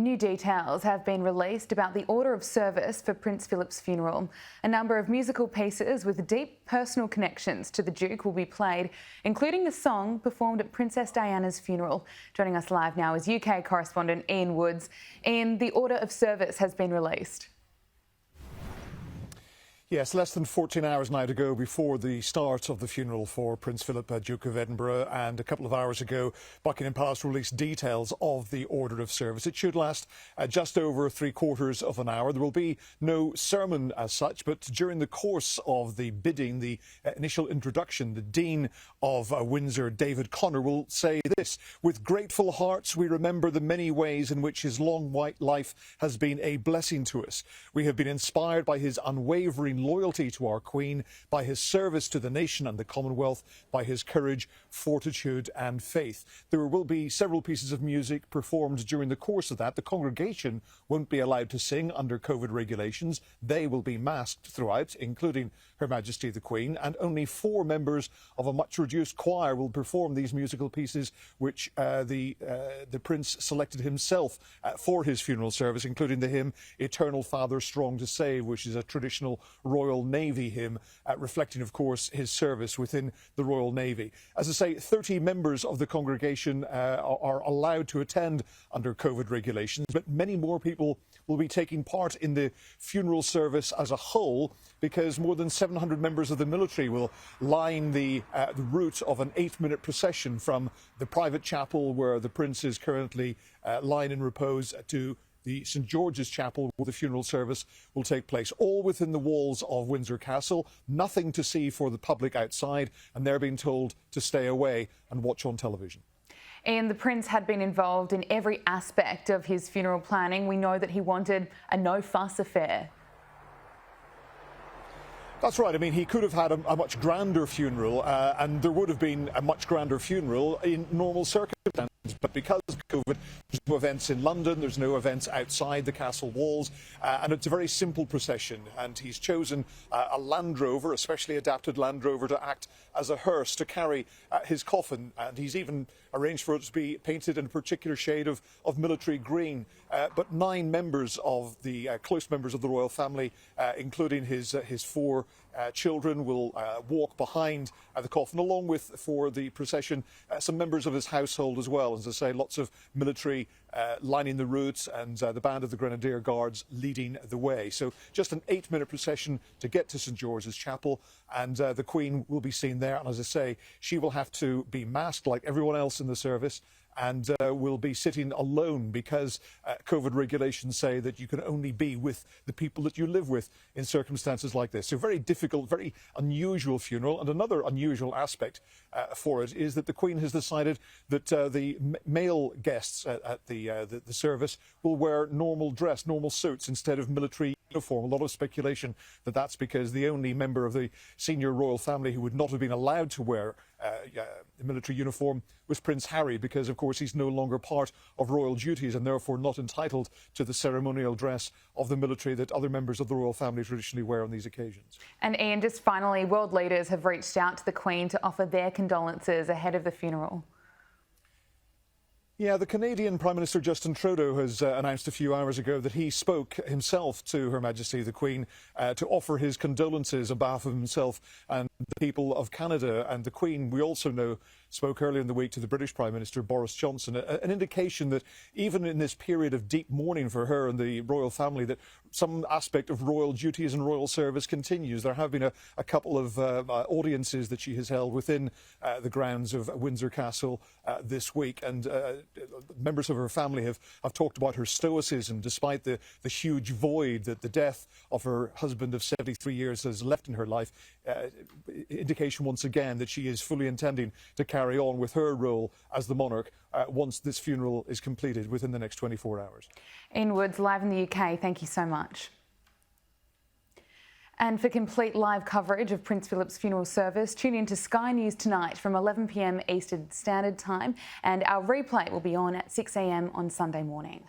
New details have been released about the order of service for Prince Philip's funeral. A number of musical pieces with deep personal connections to the Duke will be played, including a song performed at Princess Diana's funeral. Joining us live now is UK correspondent Ian Woods. Ian, the order of service has been released. Yes, less than 14 hours now to go before the start of the funeral for Prince Philip, Duke of Edinburgh, and a couple of hours ago Buckingham Palace released details of the order of service. It should last just over 3/4 of an hour. There will be no sermon as such, but during the course of the bidding, the initial introduction, the Dean of Windsor, David Connor, will say this: "With grateful hearts we remember the many ways in which his long white life has been a blessing to us. We have been inspired by his unwavering loyalty to our Queen, by his service to the nation and the Commonwealth, by his courage, fortitude and faith." There will be several pieces of music performed during the course of that. The congregation won't be allowed to sing under COVID regulations. They will be masked throughout, including Her Majesty the Queen, and only 4 members of a much reduced choir will perform these musical pieces, which the Prince selected himself for his funeral service, including the hymn "Eternal Father, Strong to Save," which is a traditional Royal Navy hymn, reflecting, of course, his service within the Royal Navy. As I say, 30 members of the congregation are allowed to attend under COVID regulations, but many more people will be taking part in the funeral service as a whole, because more than 700 members of the military will line the route of an 8-minute procession from the private chapel where the Prince is currently lying in repose to the St George's Chapel, where the funeral service will take place, all within the walls of Windsor Castle. Nothing to see for the public outside, and they're being told to stay away and watch on television. Ian, the Prince had been involved in every aspect of his funeral planning. We know that he wanted a no-fuss affair. That's right. I mean, he could have had a much grander funeral, and there would have been a much grander funeral in normal circumstances. But because of COVID, there's no events in London, there's no events outside the castle walls, and it's a very simple procession. And he's chosen a Land Rover, a specially adapted Land Rover, to act as a hearse to carry his coffin. And he's even arranged for it to be painted in a particular shade of military green. But 9 members of the close members of the royal family, including his 4 children, will walk behind the coffin, along with, for the procession, some members of his household as well. As I say, lots of military lining the route, and the band of the Grenadier Guards leading the way. So just an 8-minute procession to get to St George's Chapel, and the Queen will be seen there. And as I say, she will have to be masked like everyone else in the service, and will be sitting alone, because COVID regulations say that you can only be with the people that you live with in circumstances like this. So very difficult, very unusual funeral. And another unusual aspect for it is that the Queen has decided that the male guests at the service will wear normal dress, normal suits, instead of military uniform. A lot of speculation that that's because the only member of the senior royal family who would not have been allowed to wear the military uniform was Prince Harry, because of course he's no longer part of royal duties and therefore not entitled to the ceremonial dress of the military that other members of the royal family traditionally wear on these occasions. And Ian, just finally, world leaders have reached out to the Queen to offer their condolences ahead of the funeral. Yeah, the Canadian Prime Minister Justin Trudeau has announced a few hours ago that he spoke himself to Her Majesty the Queen to offer his condolences on behalf of himself and the people of Canada. And the Queen, we also know, spoke earlier in the week to the British Prime Minister Boris Johnson, an indication that even in this period of deep mourning for her and the royal family, that some aspect of royal duties and royal service continues. There have been a couple of audiences that she has held within the grounds of Windsor Castle this week, and members of her family have talked about her stoicism despite the huge void that the death of her husband of 73 years has left in her life. Indication once again that she is fully intending to carry on with her role as the monarch once this funeral is completed within the next 24 hours. Ian Woods, live in the UK, thank you so much. And for complete live coverage of Prince Philip's funeral service, tune in to Sky News tonight from 11 p.m. Eastern Standard Time, and our replay will be on at 6 a.m. on Sunday morning.